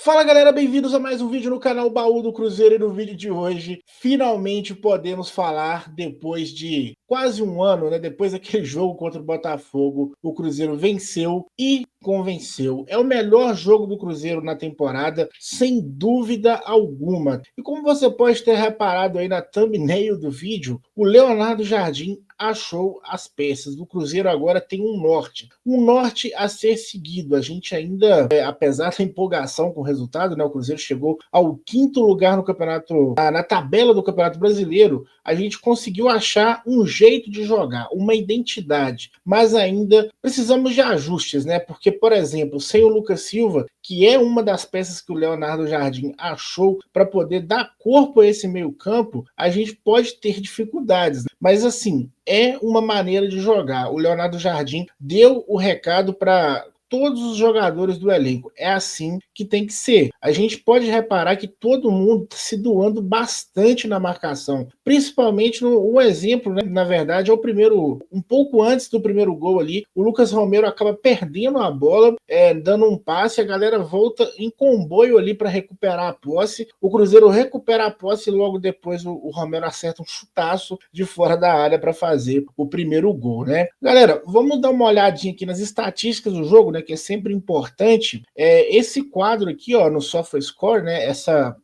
Fala galera, bem-vindos a mais um vídeo no canal Baú do Cruzeiro. E no vídeo de hoje, finalmente podemos falar, depois de quase um ano, né? Depois daquele jogo contra o Botafogo, o Cruzeiro venceu e convenceu. É o melhor jogo do Cruzeiro na temporada, sem dúvida alguma. E como você pode ter reparado aí na thumbnail do vídeo, o Leonardo Jardim achou as peças. Do Cruzeiro agora tem um norte a ser seguido. A gente ainda, apesar da empolgação com o resultado, né, o Cruzeiro chegou ao 5º lugar no campeonato, na tabela do Campeonato Brasileiro. A gente conseguiu achar um jeito de jogar, uma identidade, mas ainda precisamos de ajustes, né? Porque, por exemplo, sem o Lucas Silva, que é uma das peças que o Leonardo Jardim achou para poder dar corpo a esse meio-campo, a gente pode ter dificuldades. Mas assim, é uma maneira de jogar. O Leonardo Jardim deu o recado para todos os jogadores do elenco. É assim que tem que ser. A gente pode reparar que todo mundo está se doando bastante na marcação, principalmente um exemplo, né, na verdade, é o primeiro, um pouco antes do primeiro gol ali, o Lucas Romero acaba perdendo a bola, dando um passe, a galera volta em comboio ali para recuperar a posse, o Cruzeiro recupera a posse e logo depois o Romero acerta um chutaço de fora da área para fazer o primeiro gol, né? Galera, vamos dar uma olhadinha aqui nas estatísticas do jogo, né, que é sempre importante. Esse quadro aqui, ó, no SofaScore, né,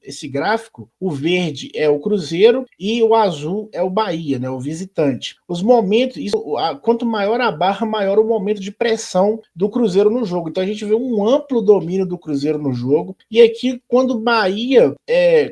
esse gráfico, o verde é o Cruzeiro e o azul é o Bahia, né, o visitante. Os momentos, quanto maior a barra, maior o momento de pressão do Cruzeiro no jogo. Então a gente vê um amplo domínio do Cruzeiro no jogo. E aqui, quando o Bahia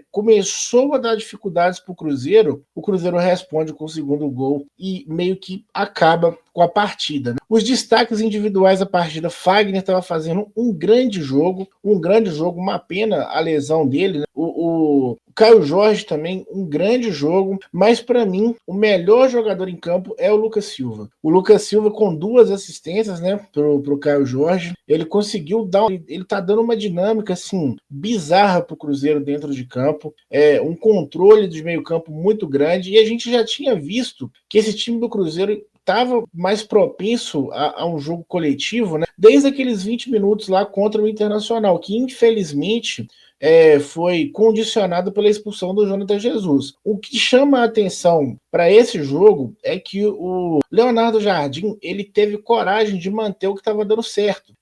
começou a dar dificuldades para o Cruzeiro responde com o segundo gol e meio que acaba com a partida, né? Os destaques individuais da partida, Fagner estava fazendo um grande jogo, uma pena a lesão dele, né? O Caio Jorge também, um grande jogo, mas para mim, o melhor jogador em campo é o Lucas Silva. O Lucas Silva com 2 assistências, né, pro Caio Jorge, ele conseguiu ele tá dando uma dinâmica, assim, bizarra pro Cruzeiro dentro de campo, um controle de meio campo muito grande, e a gente já tinha visto que esse time do Cruzeiro estava mais propenso a um jogo coletivo, né? Desde aqueles 20 minutos lá contra o Internacional, que infelizmente foi condicionado pela expulsão do Jonathan Jesus. O que chama a atenção para esse jogo é que o Leonardo Jardim ele teve coragem de manter o que estava dando certo.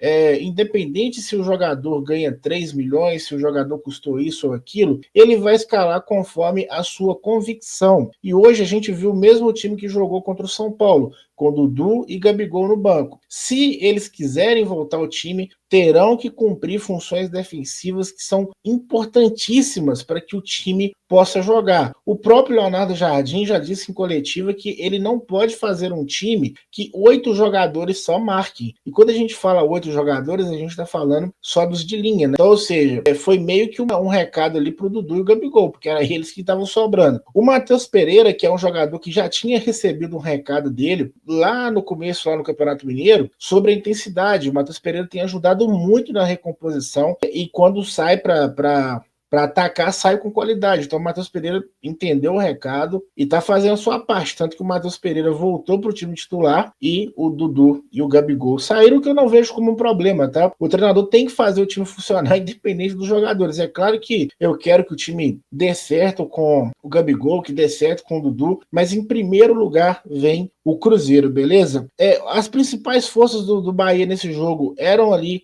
Independente se o jogador ganha 3 milhões, se o jogador custou isso ou aquilo, ele vai escalar conforme a sua convicção. E hoje a gente viu o mesmo time que jogou contra o São Paulo, com Dudu e Gabigol no banco. Se eles quiserem voltar ao time, terão que cumprir funções defensivas que são importantíssimas para que o time possa jogar. O próprio Leonardo Jardim já disse em coletiva que ele não pode fazer um time que 8 jogadores só marquem. E quando a gente fala 8 jogadores, a gente está falando só dos de linha, né? Então, ou seja, foi meio que um recado ali para o Dudu e o Gabigol, porque era eles que estavam sobrando. O Matheus Pereira, que é um jogador que já tinha recebido um recado dele lá no começo, lá no Campeonato Mineiro, sobre a intensidade. O Matheus Pereira tem ajudado muito na recomposição e quando sai para atacar, sai com qualidade. Então o Matheus Pereira entendeu o recado e está fazendo a sua parte. Tanto que o Matheus Pereira voltou para o time titular e o Dudu e o Gabigol saíram, que eu não vejo como um problema, tá? O treinador tem que fazer o time funcionar independente dos jogadores. É claro que eu quero que o time dê certo com o Gabigol, que dê certo com o Dudu, mas em primeiro lugar vem o Cruzeiro, beleza? As principais forças do Bahia nesse jogo eram ali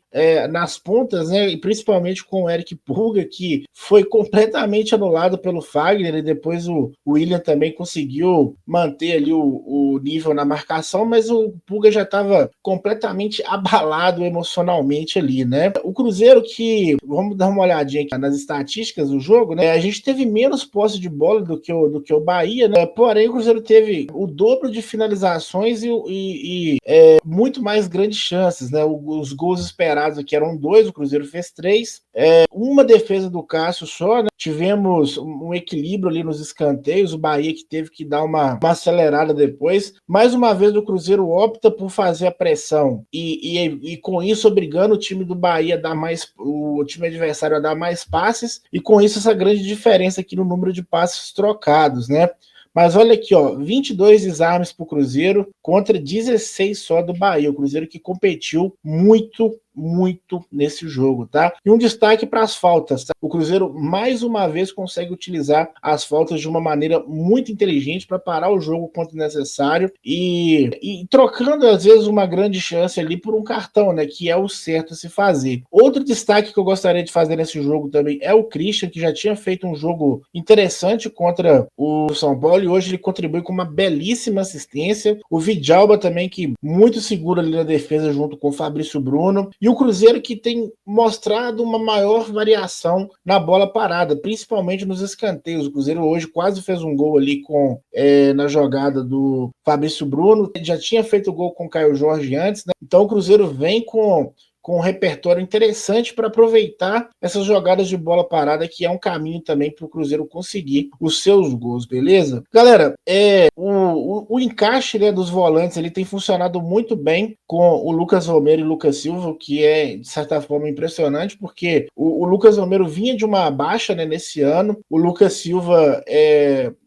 nas pontas, né? E principalmente com o Eric Pulga, que foi completamente anulado pelo Fagner, e depois o William também conseguiu manter ali o nível na marcação, mas o Pulga já estava completamente abalado emocionalmente ali, né? O Cruzeiro que, vamos dar uma olhadinha aqui nas estatísticas do jogo, né? A gente teve menos posse de bola do que o Bahia, né? Porém o Cruzeiro teve o dobro de finalizações e muito mais grandes chances, né? Os gols esperados aqui eram 2, o Cruzeiro fez 3, uma defesa do Cássio só, né? Tivemos um equilíbrio ali nos escanteios, o Bahia que teve que dar uma acelerada depois. Mais uma vez o Cruzeiro opta por fazer a pressão e com isso obrigando o time do Bahia a dar mais, o time adversário a dar mais passes, e com isso essa grande diferença aqui no número de passes trocados, né? Mas olha aqui, ó, 22 desarmes para o Cruzeiro contra 16 só do Bahia. O Cruzeiro que competiu muito muito nesse jogo, tá? E um destaque para as faltas, tá? O Cruzeiro mais uma vez consegue utilizar as faltas de uma maneira muito inteligente para parar o jogo quando necessário e trocando às vezes uma grande chance ali por um cartão, né? Que é o certo a se fazer. Outro destaque que eu gostaria de fazer nesse jogo também é o Christian, que já tinha feito um jogo interessante contra o São Paulo e hoje ele contribui com uma belíssima assistência. O Vidalba também, que muito seguro ali na defesa junto com o Fabrício Bruno. E o Cruzeiro que tem mostrado uma maior variação na bola parada, principalmente nos escanteios. O Cruzeiro hoje quase fez um gol ali na jogada do Fabrício Bruno. Ele já tinha feito gol com o Caio Jorge antes, né? Então o Cruzeiro vem com um repertório interessante para aproveitar essas jogadas de bola parada, que é um caminho também para o Cruzeiro conseguir os seus gols, beleza? Galera, o encaixe, né, dos volantes ele tem funcionado muito bem com o Lucas Romero e o Lucas Silva, o que é, de certa forma, impressionante, porque o Lucas Romero vinha de uma baixa, né, nesse ano, o Lucas Silva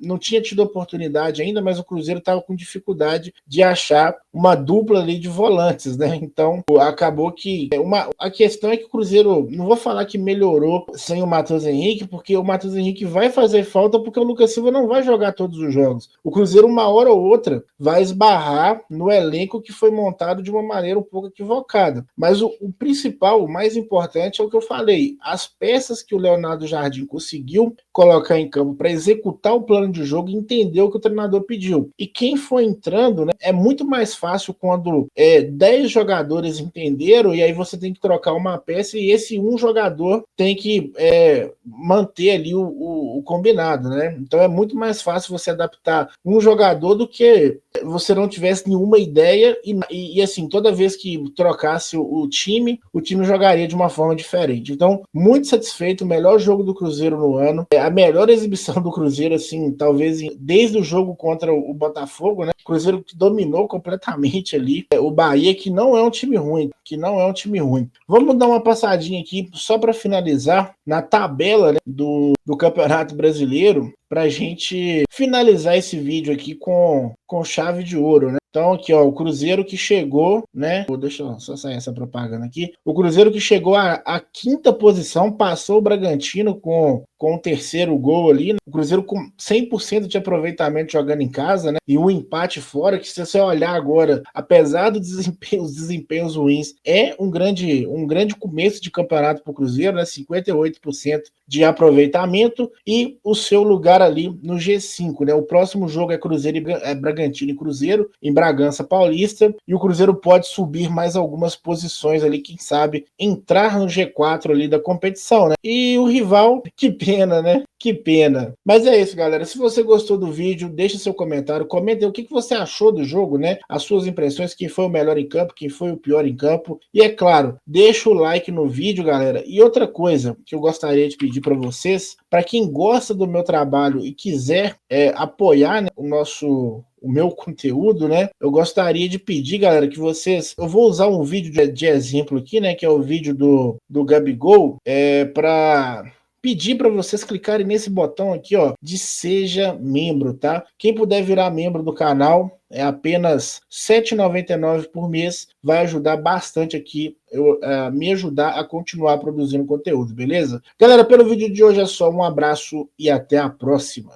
não tinha tido oportunidade ainda, mas o Cruzeiro estava com dificuldade de achar uma dupla ali de volantes, né? Então, acabou que a questão é que o Cruzeiro, não vou falar que melhorou sem o Matheus Henrique, porque o Matheus Henrique vai fazer falta porque o Lucas Silva não vai jogar todos os jogos. O Cruzeiro, uma hora ou outra, vai esbarrar no elenco que foi montado de uma maneira um pouco equivocada. Mas o principal, o mais importante é o que eu falei. As peças que o Leonardo Jardim conseguiu colocar em campo para executar o plano de jogo e entender o que o treinador pediu. E quem foi entrando, né, é muito mais fácil quando 10 jogadores entenderam e aí você tem que trocar uma peça e esse um jogador tem que manter ali o combinado, né? Então é muito mais fácil você adaptar um jogador do que você não tivesse nenhuma ideia e assim, toda vez que trocasse o time jogaria de uma forma diferente. Então, muito satisfeito, o melhor jogo do Cruzeiro no ano, a melhor exibição do Cruzeiro, assim, talvez desde o jogo contra o Botafogo, né? O Cruzeiro que dominou completamente ali, o Bahia, que não é um time ruim, Vamos dar uma passadinha aqui, só para finalizar, na tabela, né, do Campeonato Brasileiro, para a gente finalizar esse vídeo aqui com chave de ouro, né? Então aqui, ó, o Cruzeiro que chegou, né? Deixa eu só sair essa propaganda aqui. O Cruzeiro que chegou à quinta posição, passou o Bragantino com o terceiro gol ali, né? O Cruzeiro com 100% de aproveitamento jogando em casa, né? E um empate fora, que se você olhar agora, apesar dos desempenhos ruins, é um grande começo de campeonato para o Cruzeiro, né? 58% de aproveitamento e o seu lugar ali no G5, né? O próximo jogo é Bragantino e Cruzeiro em Bragança Paulista, e o Cruzeiro pode subir mais algumas posições ali, quem sabe entrar no G4 ali da competição, né? E o rival, que pena, né? Que pena. Mas é isso, galera. Se você gostou do vídeo, deixa seu comentário, comenta aí o que você achou do jogo, né? As suas impressões, quem foi o melhor em campo, quem foi o pior em campo. E é claro, deixa o like no vídeo, galera. E outra coisa que eu gostaria de pedir para vocês, para quem gosta do meu trabalho e quiser apoiar, né, o meu conteúdo, né? Eu gostaria de pedir, galera, que vocês... Eu vou usar um vídeo de exemplo aqui, né? Que é o vídeo do Gabigol, para pedir para vocês clicarem nesse botão aqui, ó, de seja membro, tá? Quem puder virar membro do canal, é apenas R$ 7,99 por mês, vai ajudar bastante aqui, me ajudar a continuar produzindo conteúdo, beleza? Galera, pelo vídeo de hoje é só, um abraço e até a próxima.